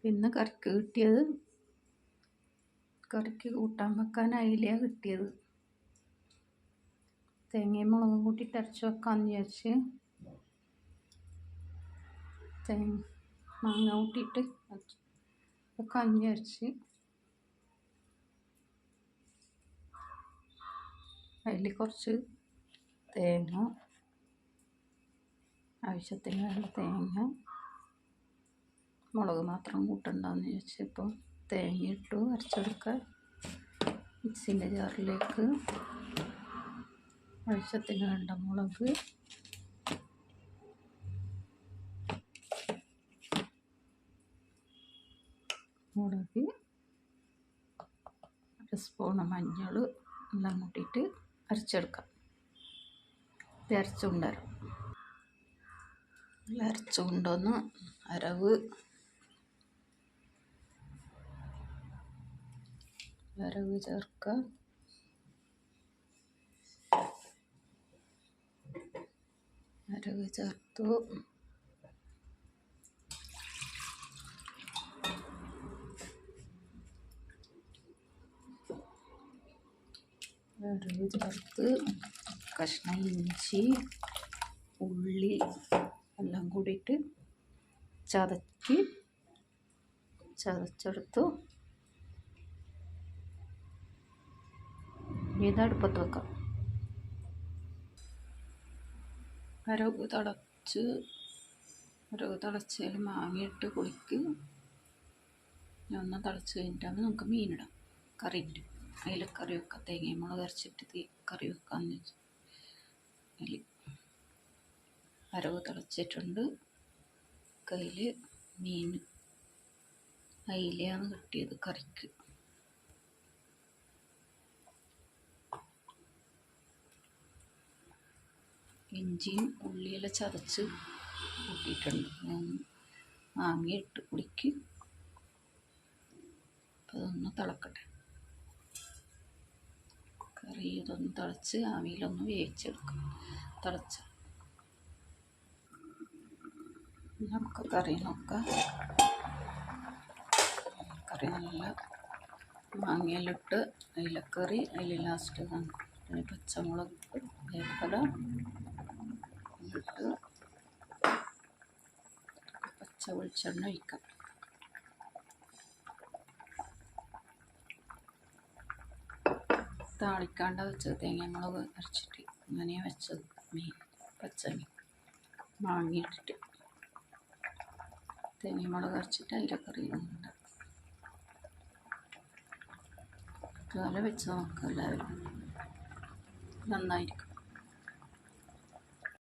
ഇന്ന് കറിക്ക് കിട്ടിയത് കറിക്ക് കൂട്ടാൻ വെക്കാൻ അയിലയാണ് കിട്ടിയത്. തേങ്ങയും മുളകും കൂട്ടിയിട്ട് അരച്ച് വെക്കാമെന്ന് വിചാരിച്ച് മാങ്ങ കൂട്ടിയിട്ട് വെക്കാമെന്ന് വിചാരിച്ച് അതിൽ കുറച്ച് തേങ്ങ, ആവശ്യത്തിന് വേണ്ട തേങ്ങ, മുളക് മാത്രം കൂട്ടണ്ടെന്ന് വിചാരിച്ചപ്പോൾ തേങ്ങ ഇട്ടു അരച്ചെടുക്കാൻ. മിക്സിൻ്റെ ജാറിലേക്ക് ആവശ്യത്തിന് വേണ്ട മുളക്, ഒരു സ്പൂണ് മഞ്ഞൾ എല്ലാം കൂട്ടിയിട്ട് അരച്ചെടുക്കാം. ഇത് അരച്ചുകൊണ്ടുവരാം. അരച്ചുകൊണ്ടുവന്ന് അരവ് ചേർക്കുക. അരവ് ചേർത്തു. അരവ് ചേർത്ത് കഷ്ണം ഇഞ്ചി, ഉള്ളി എല്ലാം കൂടിയിട്ട് ചതച്ചെടുത്തു. ഇത് അടുപ്പത്ത് വെക്കാം. അരവ് തിളച്ചാൽ മാങ്ങയിട്ട് കുളിക്ക്. ഒന്ന് തിളച്ച് കഴിഞ്ഞിട്ടാണ് നമുക്ക് മീനിടാം. കറിയിട്ട് അതിൽ കറി വെക്കാം. തേങ്ങയും മുളക് അരച്ചിട്ട് കറി വെക്കാമെന്ന് വെച്ചു. അതിൽ അരവ് തിളച്ചിട്ടുണ്ട്. കയ്യിൽ മീൻ അയിലയാണ് കിട്ടിയത് കറിക്ക്. ഇഞ്ചിയും ഉള്ളിയെല്ലാം ചതച്ച് കൂട്ടിയിട്ടുണ്ട്. മാങ്ങയിട്ട് കുടിക്ക്. അതൊന്ന് തിളക്കട്ടെ. കറി ഇതൊന്ന് തിളച്ച് ആവിയിലൊന്ന് വേവിച്ചെടുക്കാം. തിളച്ച നമുക്ക് കറി നോക്കാം. കറി നല്ല മാങ്ങയിലിട്ട് അയിലക്കറി. അതിൽ ലാസ്റ്റ് പച്ചമുളക്, വേപ്പില ഇട്ട് പച്ച വെളിച്ചെണ്ണ ഒഴിക്കാം. താളിക്കാണ്ട വെച്ചത് തേങ്ങ മുളക് അരച്ചിട്ട് അങ്ങനെയാണ് വെച്ചത്. മീൻ പച്ചമീൻ മാങ്ങിയിട്ടിട്ട് തേങ്ങ മുളക് അരച്ചിട്ട് അയിലക്കറി ഉണ്ട്. ഇതുപോലെ വെച്ച് നോക്കാം. എല്ലാവരും നന്നായിരിക്കും.